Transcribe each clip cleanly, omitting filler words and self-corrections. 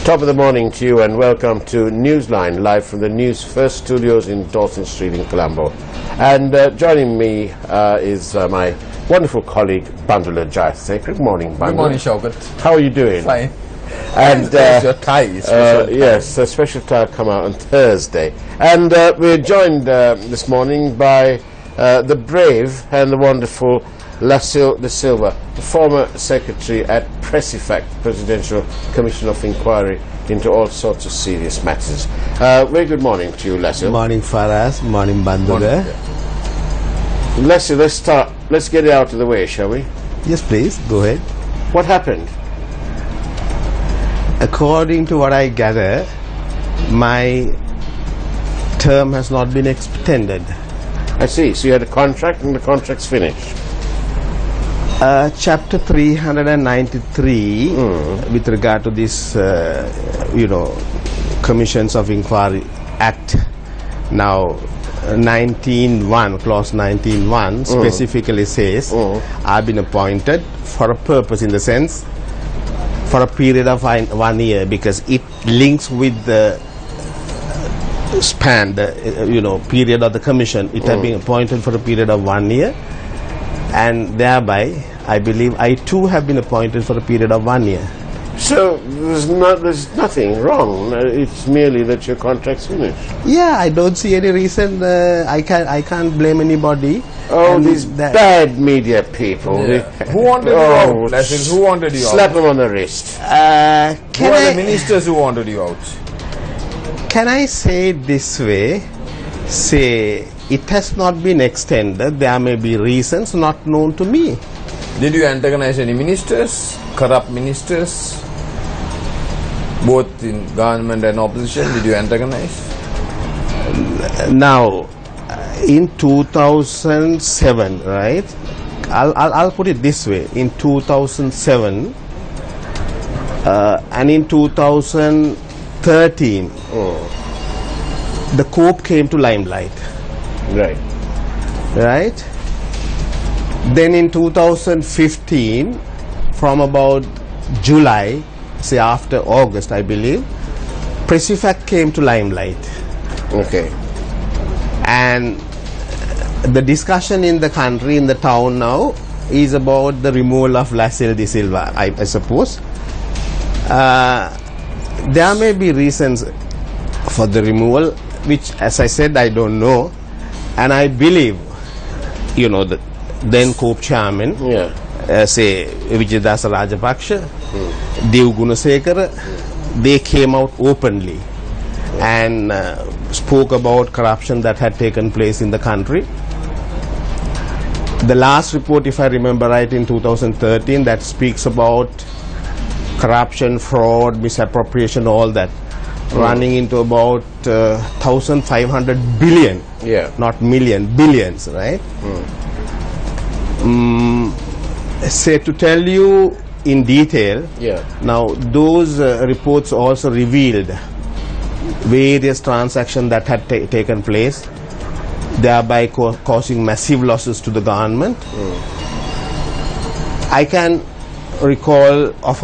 Top of the morning to you and welcome to Newsline, live from the Newsfirst studios in Dawson Street in Colombo. And joining me is my wonderful colleague, Bandula Jayasek. Good morning, Bandula. Good morning, Shaukat. How are you doing? Fine. And your tie. yes, a special tie come out on Thursday. And we're joined this morning by the brave and the wonderful Lasil de Silva, the former secretary at Presifact, Presidential Commission of Inquiry into all sorts of serious matters. Very good morning to you, Lasil. Morning, Faraz. Morning, Bandula. Lasil, let's start. Let's get it out of the way, shall we? Yes, please. Go ahead. What happened? According to what I gather, my term has not been extended. I see. So you had a contract and the contract's finished. Chapter 393 with regard to this, Commissions of Inquiry Act. Now, 19.1, clause 19.1 specifically says, I've been appointed for a purpose, in the sense, for a period of 1 year, because it links with the span, the period of the commission. It has been appointed for a period of 1 year, and thereby I believe I too have been appointed for a period of 1 year. So there's nothing wrong. It's merely that your contract's finished. Yeah, I don't see any reason. I can't blame anybody. Oh, these bad media people. Yeah. Who wanted you out? Lessons, who wanted you Slap out? them on the wrist. Who are the ministers who wanted you out? Can I say it this way? Say, it has not been extended. There may be reasons not known to me. Did you antagonize any ministers? Corrupt ministers? Both in government and opposition, did you antagonize? Now, in 2007, right? I'll put it this way. In 2007 and in 2013, the COPE came to limelight. Right. Right? Then in 2015, from about July, say after August, I believe, Presifact came to limelight. Okay. And the discussion in the country, in the town now, is about the removal of Lasil de Silva, I suppose. There may be reasons for the removal, which, as I said, I don't know. And I believe, the then COPE chairman, say Vijayadasa Rajapaksa, Dev Gunasekara, they came out openly and spoke about corruption that had taken place in the country. The last report, if I remember right, in 2013, that speaks about corruption, fraud, misappropriation, all that, running into about 1,500 billion, not million, billions, right? Say, to tell you in detail, now those reports also revealed various transactions that had taken place, thereby causing massive losses to the government. I can recall of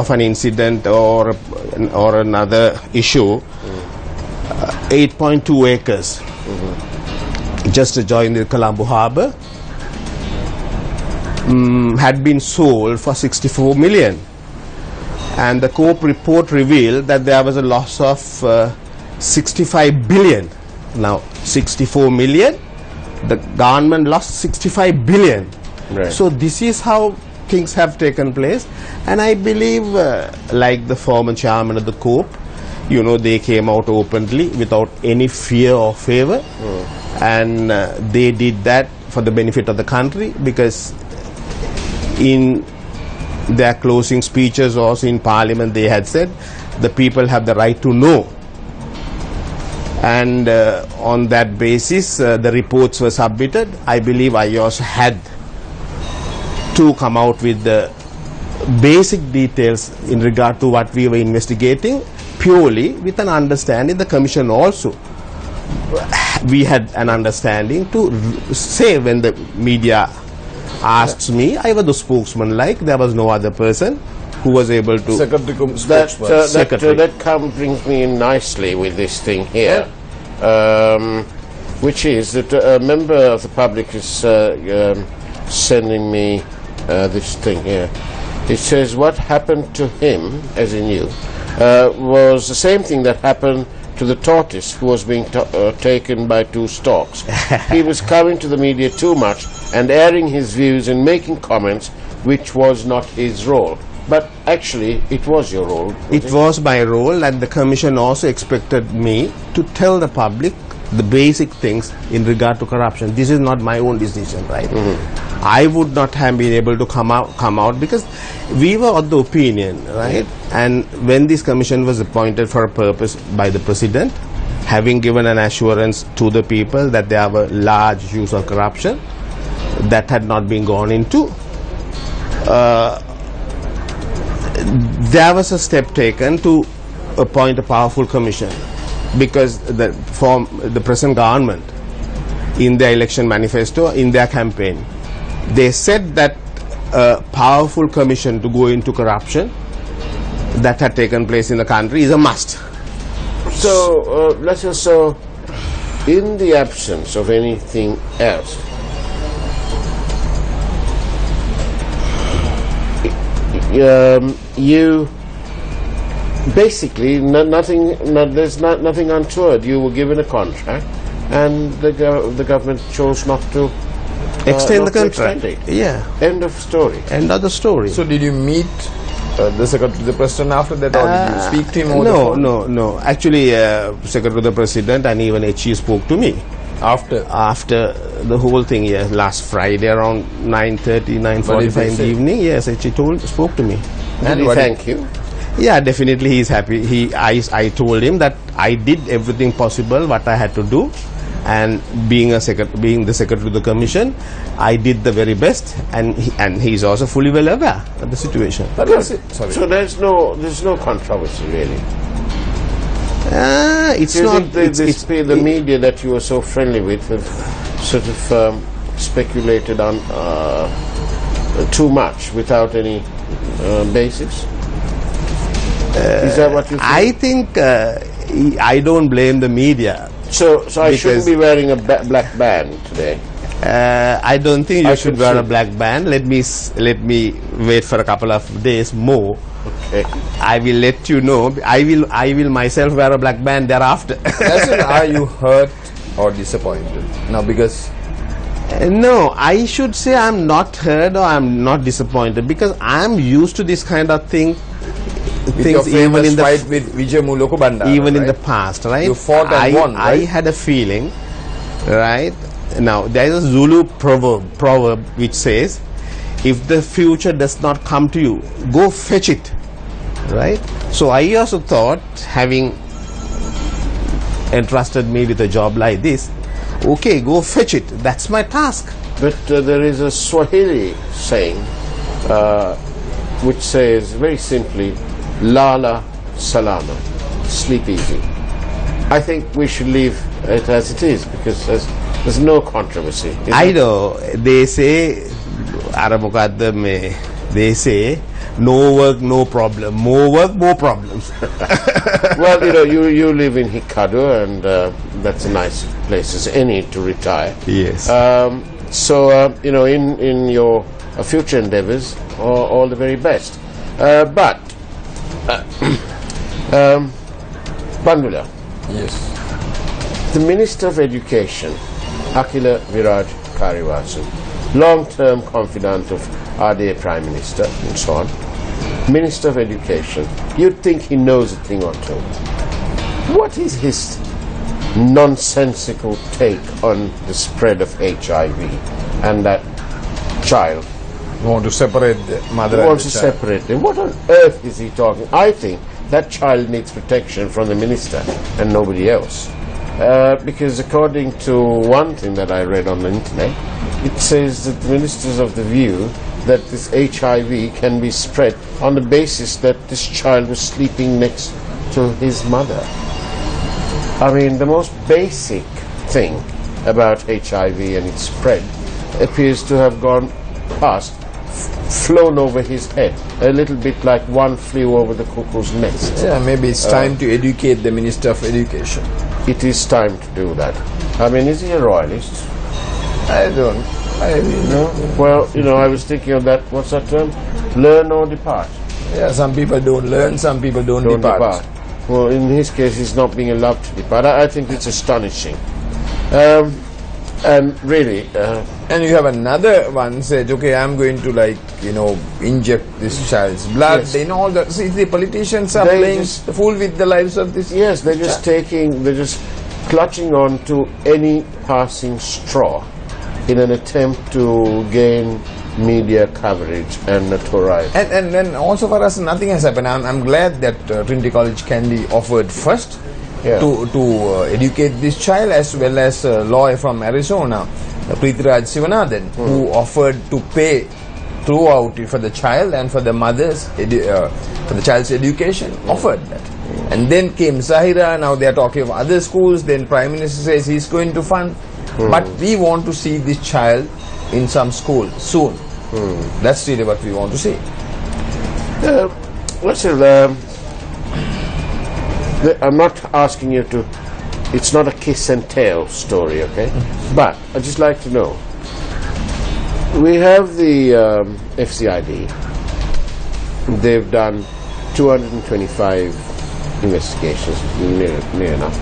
an incident or another issue, 8.2 acres just adjoining the Colombo Harbour had been sold for 64 million, and the COPE report revealed that there was a loss of 65 billion. Now 64 million, the government lost 65 billion. Right. So this is how things have taken place, and I believe like the former chairman of the COPE, they came out openly without any fear or favor, and they did that for the benefit of the country, because in their closing speeches, also in Parliament, they had said the people have the right to know, and on that basis the reports were submitted. I believe I also had to come out with the basic details in regard to what we were investigating, purely with an understanding. The Commission also, we had an understanding to say, when the media asks me, I was the spokesman, like there was no other person who was able to... Secretary cum spokesperson. Secretary. That brings me in nicely with this thing here, which is that a member of the public is sending me this thing here. It says what happened to him, as in you, was the same thing that happened to the tortoise who was being taken by two storks. He was coming to the media too much and airing his views and making comments which was not his role. But actually, it was your role. It was my role, and the commission also expected me to tell the public the basic things in regard to corruption. This is not my own decision, right? I would not have been able to come out because we were of the opinion, right? And when this commission was appointed for a purpose by the president, having given an assurance to the people that there were large issues of corruption that had not been gone into, there was a step taken to appoint a powerful commission, because the present government, in their election manifesto, in their campaign, they said that a powerful commission to go into corruption that had taken place in the country is a must. So, let's just so, in the absence of anything else, you basically there's nothing untoward. You were given a contract, and the government chose not to extend the contract. Yeah. End of story. End of the story. So did you meet the Secretary to the President after that, or did you speak to him over the phone? No. Actually, Secretary to the President and even HE spoke to me. After The whole thing, yes, last Friday around 9:30, 9:45 in the evening, yes, HE spoke to me. And he thank you? Yeah, definitely he's happy. I told him that I did everything possible what I had to do, and being the secretary of the commission, I did the very best, and he's also fully well aware of the situation. But sorry. So there's no controversy really. It's Do you not. think the media that you were so friendly with have sort of speculated on too much without any basis? Is that what you think? I think I don't blame the media. So I shouldn't be wearing a black band today. I don't think you I should should wear a see. black band. Let me wait for a couple of days more. Okay. I will let you know. I will myself wear a black band thereafter. Are you hurt or disappointed? No, because No, I should say I'm not hurt or I'm not disappointed, because I'm used to this kind of thing. with your famous fight with Vijay Muloko Bandara, even in right? the past, right? You fought and won, I right? had a feeling, right? Now, there is a Zulu proverb which says, if the future does not come to you, go fetch it, right? So I also thought, having entrusted me with a job like this, okay, go fetch it. That's my task. But there is a Swahili saying which says very simply, Lala Salama, sleep easy. I think we should leave it as it is, because there's no controversy. I know, they say, they say, no work, no problem. More work, more problems. Well, you live in Hikado, and that's a nice place as any to retire. Yes. In your future endeavors, all the very best. But Bandula, Yes. the Minister of Education, Akila Viraj Kariwasan, long-term confidant of RDA Prime Minister and so on, Minister of Education, you'd think he knows a thing or two. What is his nonsensical take on the spread of HIV and that child? You want to separate the mother He and wants the to child. separate them. What on earth is he talking? I think that child needs protection from the minister and nobody else. Because according to one thing that I read on the internet, it says that the minister is of the view that this HIV can be spread on the basis that this child was sleeping next to his mother. I mean, the most basic thing about HIV and its spread appears to have gone past flown over his head, a little bit like one flew over the cuckoo's nest. Yeah, maybe it's time to educate the Minister of Education. It is time to do that. I mean, is he a royalist? I don't. No? Well, I was thinking of that, what's that term? Learn or depart. Yeah, some people don't learn, some people don't depart. Well, in his case, he's not being allowed to depart. I think it's astonishing. And really... and you have another one said, okay, I'm going to inject this child's blood. Yes. They know all that. See, the politicians are playing the fool with the lives of this. Yes, they're just clutching on to any passing straw in an attempt to gain media coverage and notoriety. And then also for us, nothing has happened. I'm glad that Trinity College Kandy offered first to educate this child, as well as a lawyer from Arizona, Prithviraj Sivanathan, who offered to pay throughout for the child and for the mother's for the child's education, offered that. And then came Zahira. Now they are talking of other schools. Then Prime Minister says he's going to fund, but we want to see this child in some school soon. That's really what we want to see. I'm not asking you to, it's not a kiss and tell story, okay? But I'd just like to know, we have the FCID. They've done 225 investigations, near enough.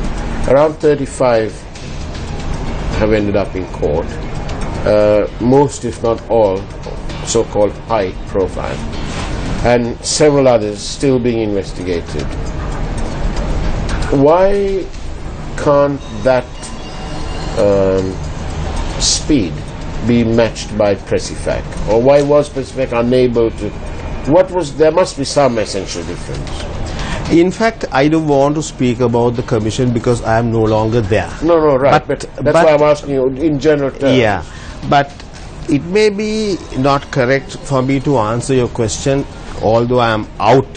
Around 35 have ended up in court. Most, if not all, so-called high profile, and several others still being investigated. Why can't that speed be matched by Pressifac? Or why was Pressifac unable to? There must be some essential difference. In fact, I don't want to speak about the commission because I am no longer there. No, right. But that's why I'm asking you in general terms. Yeah, but it may be not correct for me to answer your question, although I am out,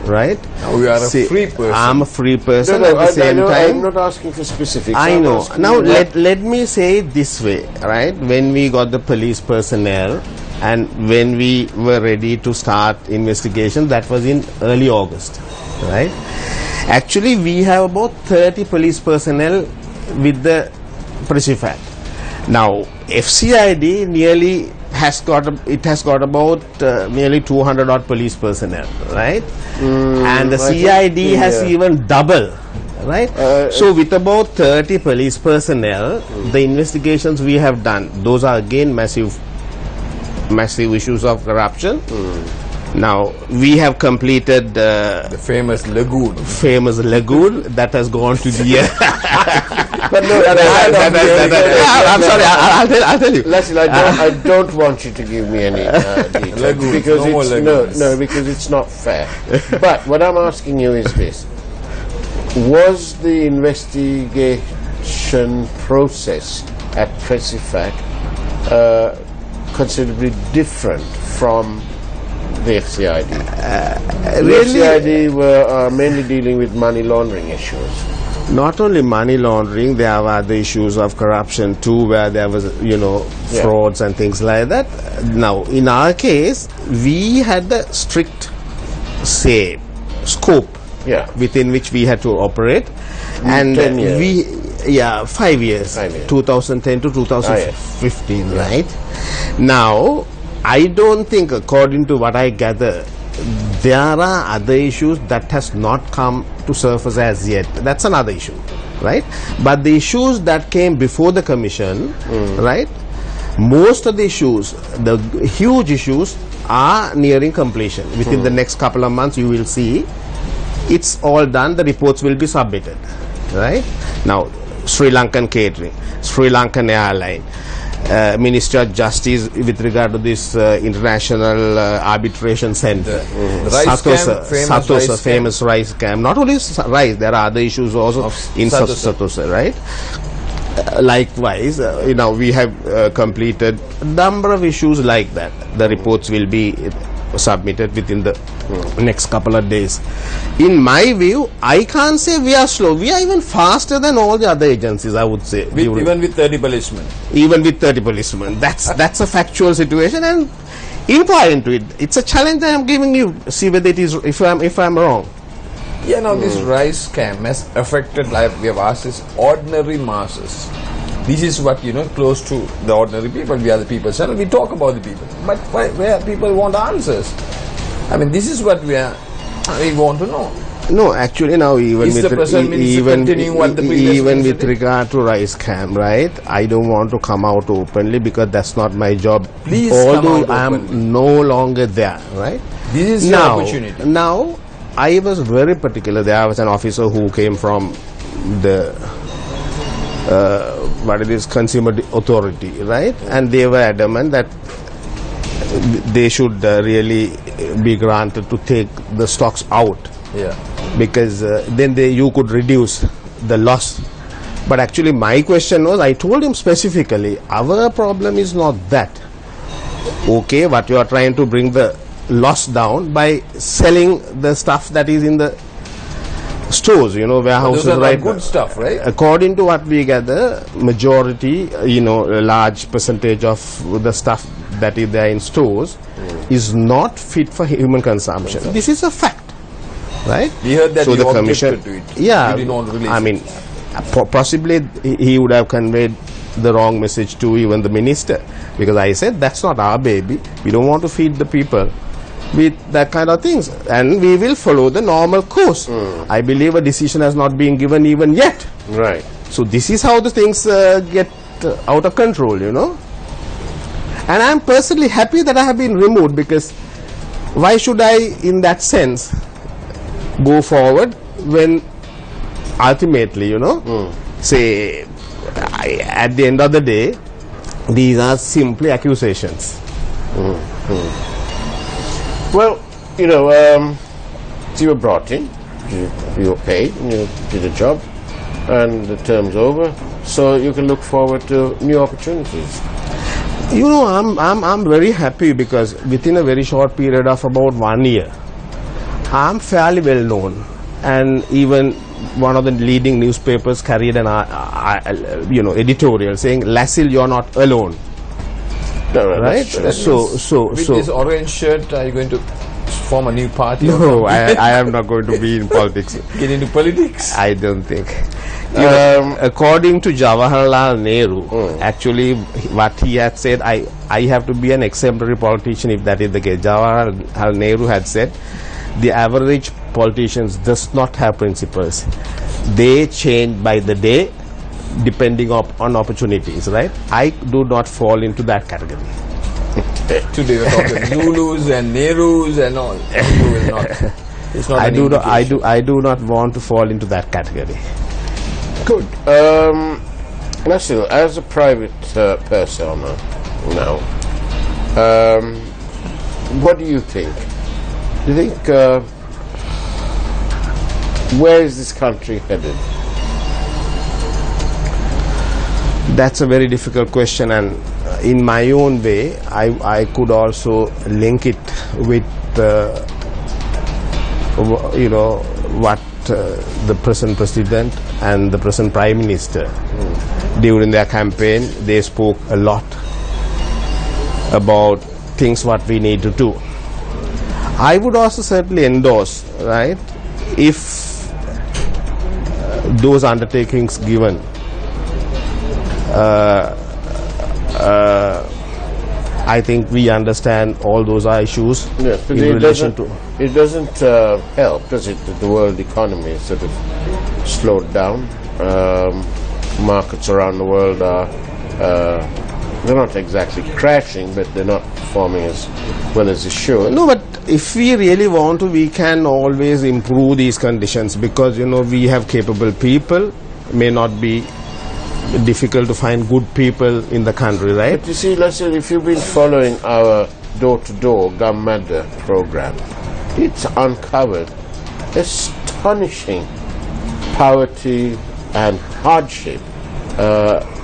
right? Now you are a free person. I'm a free person No, at the same time. I'm not asking for specifics. I know. Now let me say it this way, right? When we got the police personnel and when we were ready to start investigation, that was in early August, right? Actually, we have about 30 police personnel with the Pressifac. Now, FCID nearly has got about nearly 200 odd police personnel, right? And the CID has even double, right? So with about 30 police personnel, the investigations we have done, those are again massive issues of corruption. Now we have completed the famous lagoon that has gone to the But no, I'm sorry, I'll tell you. Leslie, I don't want you to give me any details because it's not fair. But what I'm asking you is this: was the investigation process at Pressifac considerably different from the FCID? The FCID were mainly dealing with money laundering issues. Not only money laundering, there are other issues of corruption too, where there was, frauds and things like that. Now, in our case, we had the strict scope within which we had to operate, and 10 years. 5 years, 2010 to 2015, right? Now, I don't think, according to what I gather, there are other issues that has not come to surface as yet. That's another issue, right? But the issues that came before the commission, right? Most of the issues, the huge issues, are nearing completion. Within the next couple of months, you will see it's all done. The reports will be submitted, right? Now, Sri Lankan Catering, Sri Lankan Airline, Ministry of Justice with regard to this international arbitration center, Satosa, famous rice scam. Not only rice, there are other issues also in Satosa, right? Likewise, we have completed a number of issues like that. The reports will be submitted within the next couple of days. In my view, I can't say we are slow. We are even faster than all the other agencies, I would say. Even with 30 policemen. Even with 30 policemen. That's a factual situation, and inquire into it. It's a challenge that I'm giving you. See whether it is, if I'm wrong. Yeah, now this rice scam has affected life. We have asked this ordinary masses. This is what, close to the ordinary people. We are the people channel. We talk about the people. But where people want answers. I mean, this is what we want to know. No, actually now even with regard to rice scam, right? I don't want to come out openly because that's not my job. Please although I am no longer there, right? This is now, your opportunity. Now, I was very particular. There was an officer who came from the Consumer Authority, right? And they were adamant that they should really be granted to take the stocks out. Yeah. Because then you could reduce the loss. But actually my question was, I told him specifically, our problem is not that. Okay, but you are trying to bring the loss down by selling the stuff that is in the stores, warehouses, those are right? Good stuff, right? According to what we gather, majority, a large percentage of the stuff that is there in stores is not fit for human consumption. This is a fact. Right? We heard that so you the commission, objected to it. Yeah, you did not release I mean, possibly he would have conveyed the wrong message to even the minister, because I said that's not our baby. We don't want to feed the people with that kind of things, and we will follow the normal course. I believe a decision has not been given even yet. Right. So this is how the things get out of control, And I am personally happy that I have been removed, because why should I, in that sense, go forward when ultimately, say, at the end of the day, these are simply accusations. Well, you were brought in, you were paid, you did a job, and the term's over, so you can look forward to new opportunities. I'm very happy, because within a very short period of about 1 year, I'm fairly well known, and even one of the leading newspapers carried an editorial saying, "Lasil, you're not alone." No, right? So with this orange shirt, are you going to form a new party? No, I am not going to be in politics. Get into politics? I don't think. According to Jawaharlal Nehru, actually what he had said, I have to be an exemplary politician if that is the case. Jawaharlal Nehru had said, the average politicians does not have principles. They change by the day depending on opportunities, right? I do not fall into that category. Today we're talking Zulus and Nehrus and all. You will not. It's not I do not want to fall into that category. Good. Lasil, as a private persona now, what do you think? Do you think, where is this country headed? That's a very difficult question, and in my own way, I could also link it with, what the present president and the present prime minister, during their campaign, they spoke a lot about things what we need to do. I would also certainly endorse, right, if those undertakings given I think we understand all those issues yes, in relation to. It doesn't help, does it, that the world economy is sort of slowed down. Markets around the world are they're not exactly crashing, but they're not performing as well as they should. No, but if we really want to, we can always improve these conditions, because we have capable people. May not be difficult to find good people in the country, right? But you see, Lasil, if you've been following our door-to-door Gammada program, it's uncovered astonishing poverty and hardship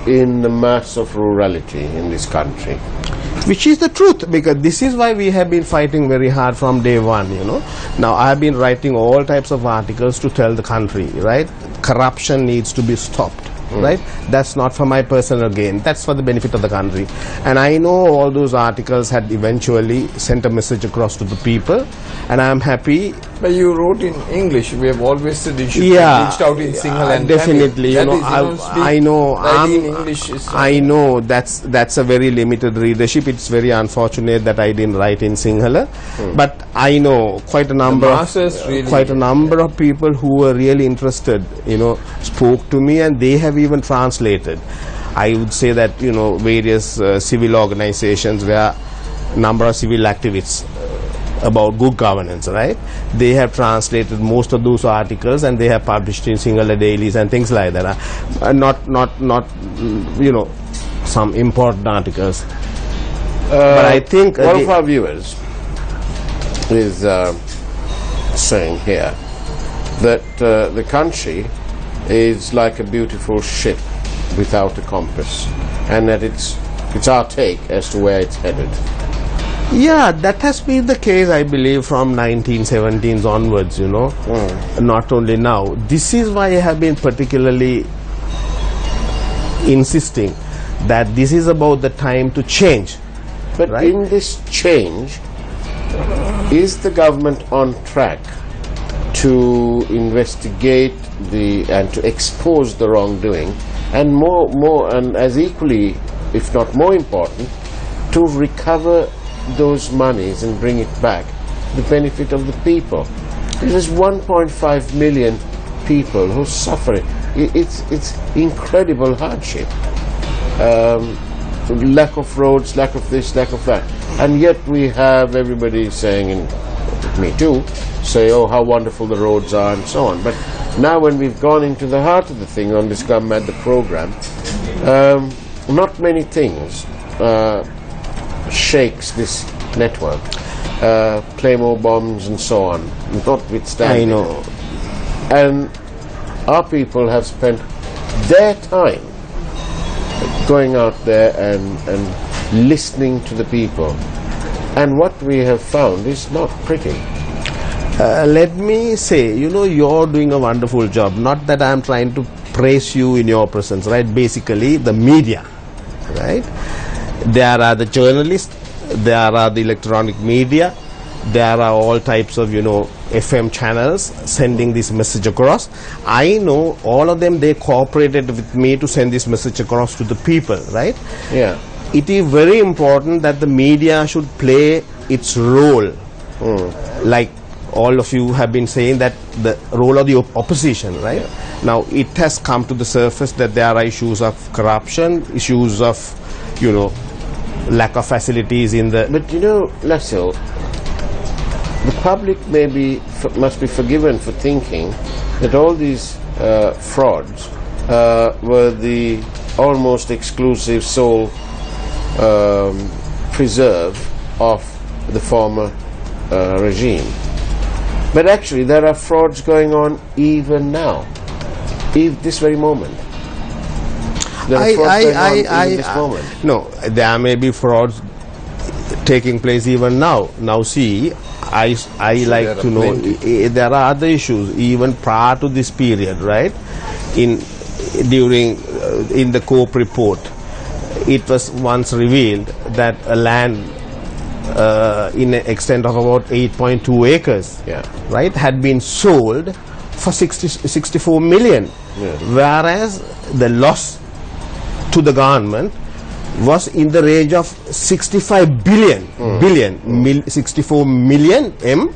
in the mass of rurality in this country. Which is the truth, because this is why we have been fighting very hard from day one, Now, I have been writing all types of articles to tell the country, right? Corruption needs to be stopped. right? That's not for my personal gain. That's for the benefit of the country. And I know all those articles had eventually sent a message across to the people, and I'm happy. But you wrote in English. We have always said you should reached out in Sinhala and definitely. Tamil. I know. In English is I know that's a very limited readership. It's very unfortunate that I didn't write in Sinhala, but I know quite a number of people who were really interested. Spoke to me, and they have even translated. I would say that various civil organizations where number of civil activists about good governance, right? They have translated most of those articles, and they have published in Sinhala dailies and things like that. Not some important articles. But I think one of our viewers is saying here that the country is like a beautiful ship without a compass, and that it's our take as to where it's headed. Yeah, that has been the case, I believe, from 1917s onwards, not only now. This is why I have been particularly insisting that this is about the time to change. But right? In this change, is the government on track to investigate and to expose the wrongdoing, and more and as equally, if not more important, to recover those monies and bring it back to the benefit of the people? There's 1.5 million people who suffer. It's incredible hardship. Lack of roads, lack of this, lack of that, and yet we have everybody saying, and me too, say, oh, how wonderful the roads are and so on. But now when we've gone into the heart of the thing on this Come Mad the program, not many things shakes this network. Claymore bombs and so on, notwithstanding. I know. And our people have spent their time going out there and listening to the people. And what we have found is not pretty. Let me say, you're doing a wonderful job. Not that I'm trying to praise you in your presence, right? Basically, the media, right? There are the journalists, there are the electronic media, there are all types of, FM channels sending this message across. I know all of them, they cooperated with me to send this message across to the people, right? Yeah. It is very important that the media should play its role. Like all of you have been saying, that the role of the opposition, right? Yeah. Now, it has come to the surface that there are issues of corruption, issues of, lack of facilities in the... But Lasil, the public must be forgiven for thinking that all these frauds were the almost exclusive sole preserve of the former regime. But actually there are frauds going on even now, this very moment. There are frauds going on even this moment. No, there may be frauds taking place even now. Now see, I like to know there are other issues even prior to this period, right? In the COPE report, it was once revealed that a land in an extent of about 8.2 acres, right, had been sold for 64 million, whereas the loss to the government was in the range of 65 billion, 64 million M.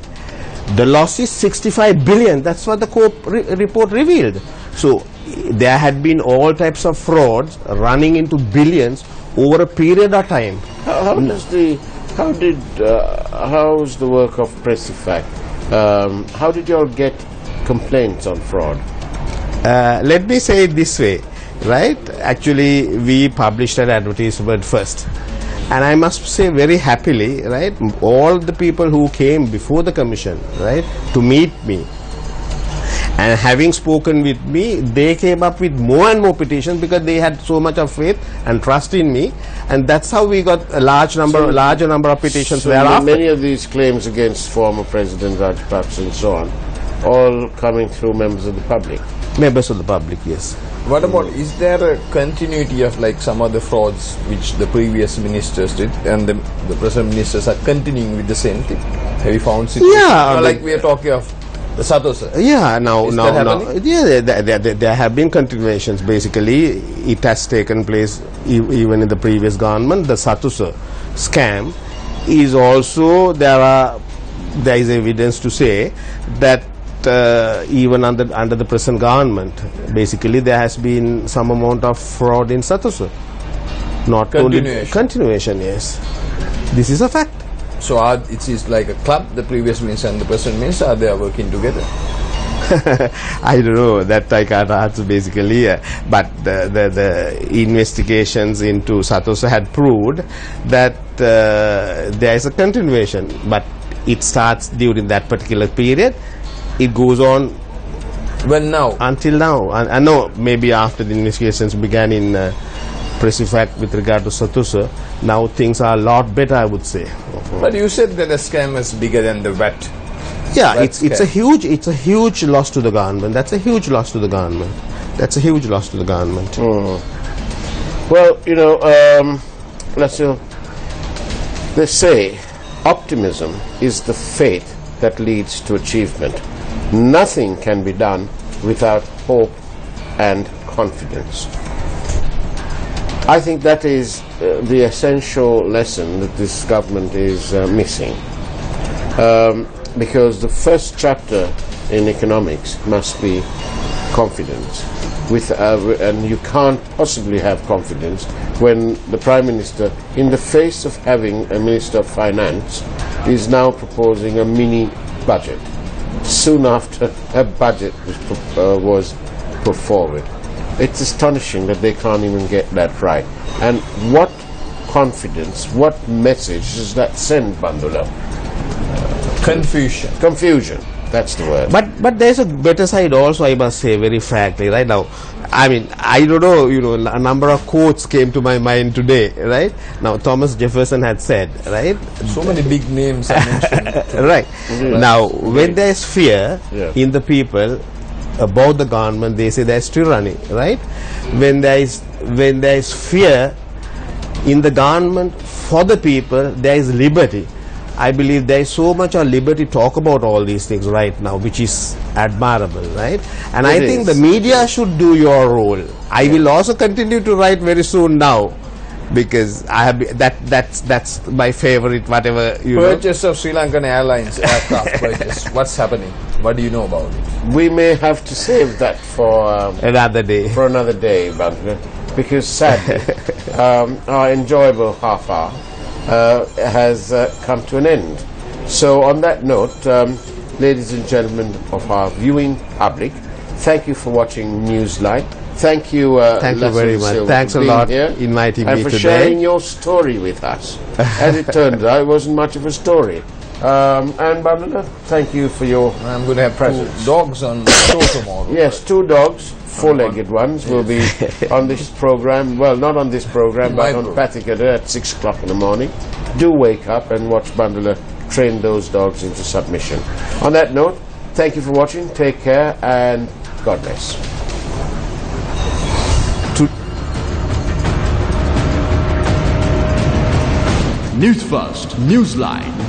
The loss is 65 billion. That's what the COPE report revealed. So there had been all types of frauds running into billions over a period of time. How's the work of Pressifact? How did you all get complaints on fraud? Let me say it this way, right? Actually, we published an advertisement first, and I must say very happily, right, all the people who came before the commission, right, to meet me, and having spoken with me, they came up with more and more petitions because they had so much of faith and trust in me, and that's how we got a larger number of petitions thereafter. Many of these claims against former President Rajapaksa and so on, all coming through members of the public. Members of the public, yes. What about, is there a continuity of like some other frauds which the previous ministers did and the present ministers are continuing with the same thing? Have you found situations? Yeah, like we are talking of the Satosa. Yeah, now, Is that happening? yeah, there have been continuations. Basically, it has taken place even in the previous government. The Satusa scam is also, there is evidence to say that even under the present government, basically there has been some amount of fraud in Satusa. Not only continuation, yes. This is a fact. So it is like a club, the previous minister and the present minister, are they working together? I don't know, that I can't answer basically, but the investigations into Satosa had proved that there is a continuation, but it starts during that particular period, it goes on now until now. I know maybe after the investigations began in Presifact with regard to Satosa, now things are a lot better, I would say. But you said that the scam is bigger than the VAT. Yeah, it's a huge loss to the government. That's a huge loss to the government. That's a huge loss to the government. Well, you know, they say optimism is the faith that leads to achievement. Nothing can be done without hope and confidence. I think that is the essential lesson that this government is missing. Because the first chapter in economics must be confidence. And you can't possibly have confidence when the Prime Minister, in the face of having a Minister of Finance, is now proposing a mini budget. Soon after a budget was put forward. It's astonishing that they can't even get that right. And what confidence, what message does that send, Bandula? Confusion. Confusion. That's the word. But there's a better side also, I must say, very frankly, right now. I mean, I don't know, you know, a number of quotes came to my mind today, right? Now, Thomas Jefferson had said, right? So many big names are mentioned. Right. Now, when there's fear in the people about the government, they say there's tyranny, right? When there is fear in the government for the people, there is liberty. I believe there is so much of liberty to talk about all these things right now, which is admirable, right? And I think the media should do your role. I will also continue to write very soon now, because I have that's my favorite, whatever you purchase of Sri Lankan Airlines aircraft purchase. What's happening? What do you know about it? We may have to save that for another day. For another day, Bandula, because sadly, our enjoyable half hour has come to an end. So on that note, ladies and gentlemen of our viewing public, thank you for watching Newsline. Thank you very much. Thanks a lot for inviting me today. And for sharing your story with us. As it turned out, it wasn't much of a story. And Bandula, thank you for your I'm going to have presents. 2 dogs on the show tomorrow. Yes, 2 dogs. 4-legged ones will be on this program. Well, not on this program, but on Pathikada at 6 o'clock in the morning. Do wake up and watch Bandula train those dogs into submission. On that note, thank you for watching. Take care and God bless. Newsfirst, Newsline.